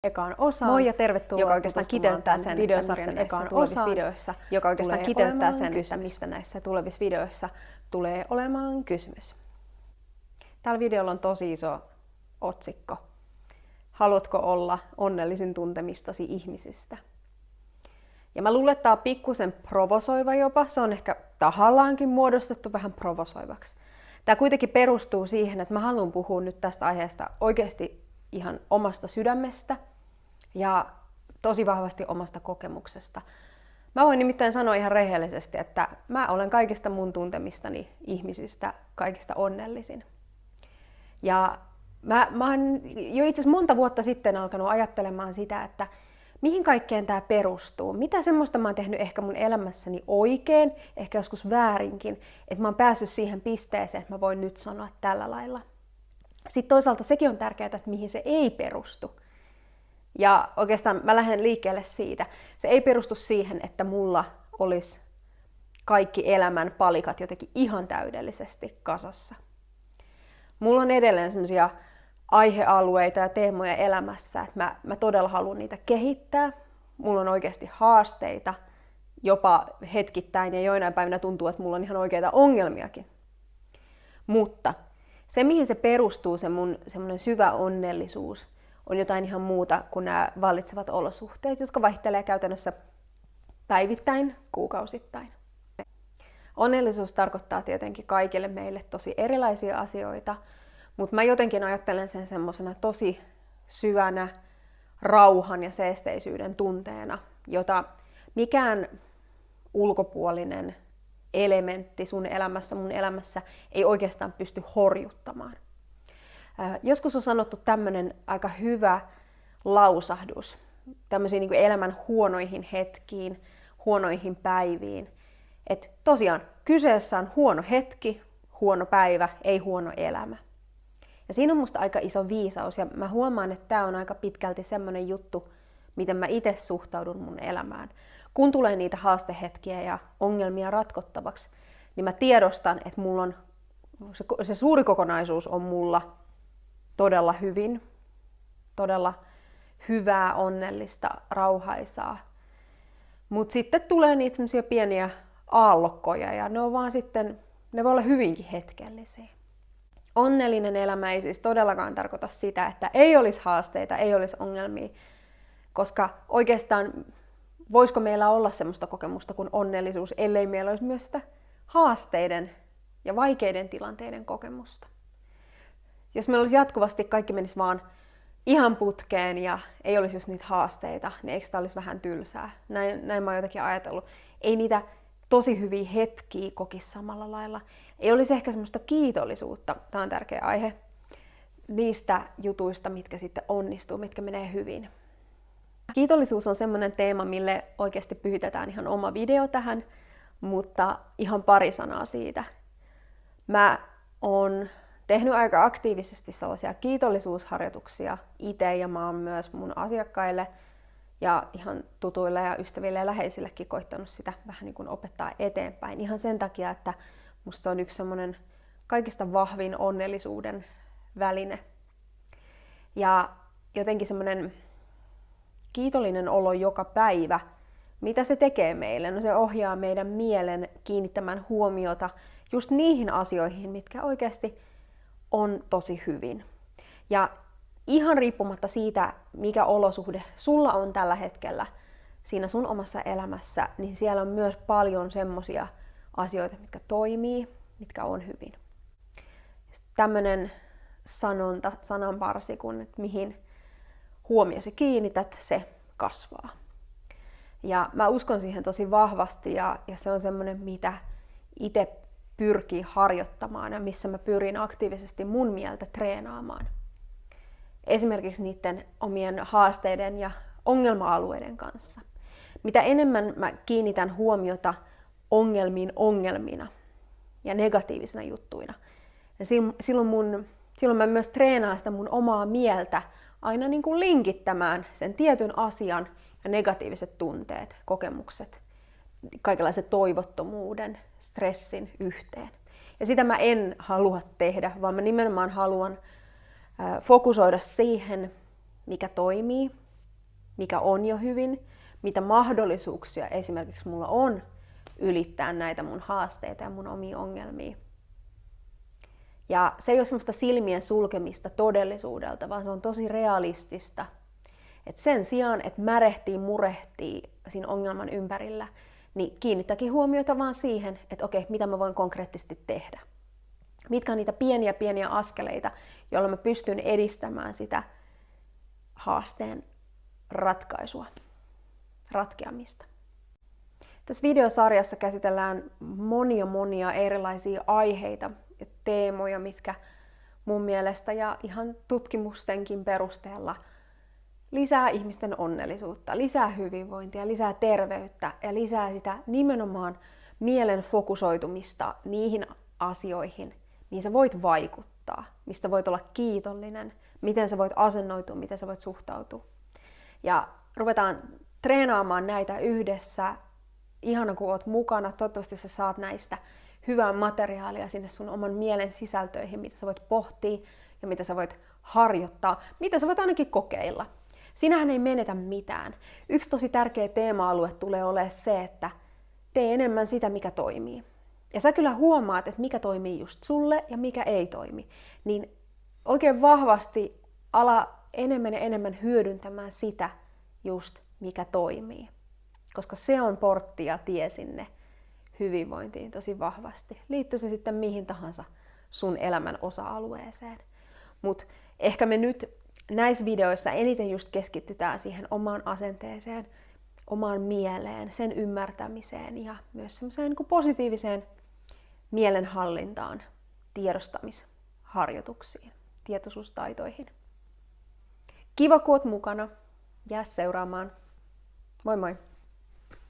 ekaan osaan. Moi ja tervetuloa joka oikeastaan kiteyttää sen videosarjan ekaan osaan, joka oikeastaan kiteyttää sen, että mistä näissä tulevissa videoissa tulee olemaan kysymys. Tällä videolla on tosi iso otsikko. Haluatko olla onnellisin tuntemistasi ihmisistä? Ja mä luulen, että tää on pikkusen provosoiva jopa. Se on ehkä tahallaankin muodostettu vähän provosoivaksi. Tämä kuitenkin perustuu siihen, että mä haluan puhua nyt tästä aiheesta oikeasti ihan omasta sydämestä ja tosi vahvasti omasta kokemuksesta. Mä voin nimittäin sanoa ihan rehellisesti, että mä olen kaikista mun tuntemistani ihmisistä kaikista onnellisin. Ja mä oon jo itse asiassa monta vuotta sitten alkanut ajattelemaan sitä, että mihin kaikkeen tämä perustuu. Mitä semmoista mä oon tehnyt ehkä mun elämässäni oikein, ehkä joskus väärinkin, että mä oon päässyt siihen pisteeseen, että mä voin nyt sanoa tällä lailla. Sitten toisaalta sekin on tärkeää, että mihin se ei perustu. Ja oikeastaan mä lähden liikkeelle siitä. Se ei perustu siihen, että mulla olisi kaikki elämän palikat jotenkin ihan täydellisesti kasassa. Mulla on edelleen semmoisia aihealueita ja teemoja elämässä, että mä todella haluan niitä kehittää. Mulla on oikeasti haasteita, jopa hetkittäin, ja joinain päivinä tuntuu, että mulla on ihan oikeita ongelmiakin. Mutta se, mihin se perustuu, se mun semmoinen syvä onnellisuus, on jotain ihan muuta kuin nämä vallitsevat olosuhteet, jotka vaihtelee käytännössä päivittäin, kuukausittain. Onnellisuus tarkoittaa tietenkin kaikille meille tosi erilaisia asioita, mutta mä jotenkin ajattelen sen semmoisena tosi syvänä rauhan ja seesteisyyden tunteena, jota mikään ulkopuolinen elementti sun elämässä, mun elämässä ei oikeastaan pysty horjuttamaan. Joskus on sanottu tämmöinen aika hyvä lausahdus tämmöisiin niin kuin elämän huonoihin hetkiin, huonoihin päiviin. Että tosiaan kyseessä on huono hetki, huono päivä, ei huono elämä. Ja siinä on musta aika iso viisaus, ja mä huomaan, että tää on aika pitkälti semmoinen juttu, miten mä itse suhtaudun mun elämään. Kun tulee niitä haastehetkiä ja ongelmia ratkottavaksi, niin mä tiedostan, että mulla on se suuri kokonaisuus on mulla todella hyvin, todella hyvää, onnellista, rauhaisaa. Mutta sitten tulee niitä semmoisia pieniä aallokkoja, ja ne on vaan sitten, ne voi olla hyvinkin hetkellisiä. Onnellinen elämä ei siis todellakaan tarkoita sitä, että ei olisi haasteita, ei olisi ongelmia, koska oikeastaan voisiko meillä olla semmoista kokemusta kuin onnellisuus, ellei meillä olisi myös sitä haasteiden ja vaikeiden tilanteiden kokemusta. Jos meillä olisi jatkuvasti kaikki menisi vaan ihan putkeen ja ei olisi just niitä haasteita, niin eikö tämä olisi vähän tylsää? Näin mä oon jotenkin ajatellut. Ei niitä tosi hyviä hetkiä kokisi samalla lailla. Ei olisi ehkä semmoista kiitollisuutta, tämä on tärkeä aihe, niistä jutuista, mitkä sitten onnistuu, mitkä menee hyvin. Kiitollisuus on semmoinen teema, mille oikeasti pyhitetään ihan oma video tähän, mutta ihan pari sanaa siitä. Mä oon tehnyt aika aktiivisesti sellaisia kiitollisuusharjoituksia itse, ja mä oon myös mun asiakkaille ja ihan tutuille ja ystäville ja läheisillekin koittanut sitä vähän niin kuin opettaa eteenpäin. Ihan sen takia, että musta on yksi semmoinen kaikista vahvin onnellisuuden väline. Ja jotenkin semmoinen kiitollinen olo joka päivä, mitä se tekee meille? No se ohjaa meidän mielen kiinnittämään huomiota just niihin asioihin, mitkä oikeasti on tosi hyvin. Ja ihan riippumatta siitä, mikä olosuhde sulla on tällä hetkellä siinä sun omassa elämässä, niin siellä on myös paljon semmosia asioita, mitkä toimii, mitkä on hyvin. Tämmönen sananparsi, kun että mihin huomiosi kiinnität, se kasvaa. Ja mä uskon siihen tosi vahvasti, ja se on semmoinen, mitä itse pyrkii harjoittamaan ja missä mä pyrin aktiivisesti mun mieltä treenaamaan. Esimerkiksi niiden omien haasteiden ja ongelma-alueiden kanssa. Mitä enemmän mä kiinnitän huomiota ongelmiin ongelmina ja negatiivisina juttuina, ja silloin mä myös treenaan sitä mun omaa mieltä aina niin kuin linkittämään sen tietyn asian ja negatiiviset tunteet, kokemukset, kaikenlaisen toivottomuuden, stressin yhteen. Ja sitä mä en halua tehdä, vaan mä nimenomaan haluan fokusoida siihen, mikä toimii, mikä on jo hyvin, mitä mahdollisuuksia esimerkiksi mulla on ylittää näitä mun haasteita ja mun omia ongelmia. Ja se ei ole semmoista silmien sulkemista todellisuudelta, vaan se on tosi realistista. Et sen sijaan, että murehtii siinä ongelman ympärillä, niin kiinnittäkin huomiota vaan siihen, että okei, mitä mä voin konkreettisesti tehdä. Mitkä on niitä pieniä askeleita, joilla mä pystyn edistämään sitä haasteen ratkeamista. Tässä videosarjassa käsitellään monia erilaisia aiheita ja teemoja, mitkä mun mielestä ja ihan tutkimustenkin perusteella lisää ihmisten onnellisuutta, lisää hyvinvointia, lisää terveyttä ja lisää sitä nimenomaan mielen fokusoitumista niihin asioihin, mihin sä voit vaikuttaa, mistä voit olla kiitollinen, miten sä voit asennoitua, miten sä voit suhtautua. Ja ruvetaan treenaamaan näitä yhdessä. Ihana, kun oot mukana. Toivottavasti sä saat näistä hyvää materiaalia sinne sun oman mielen sisältöihin, mitä sä voit pohtia ja mitä sä voit harjoittaa, mitä sä voit ainakin kokeilla. Sinähän ei menetä mitään. Yksi tosi tärkeä teema-alue tulee olemaan se, että tee enemmän sitä, mikä toimii. Ja sä kyllä huomaat, että mikä toimii just sulle ja mikä ei toimi. Niin oikein vahvasti ala enemmän hyödyntämään sitä just, mikä toimii. Koska se on portti ja tie sinne hyvinvointiin tosi vahvasti. Liittyy se sitten mihin tahansa sun elämän osa-alueeseen. Mutta ehkä me nyt näissä videoissa eniten just keskitytään siihen omaan asenteeseen, omaan mieleen, sen ymmärtämiseen ja myös semmoiseen niin kuin positiiviseen mielenhallintaan, tiedostamisharjoituksiin, tietoisuustaitoihin. Kiva, kun oot mukana. Jää seuraamaan. Moi moi!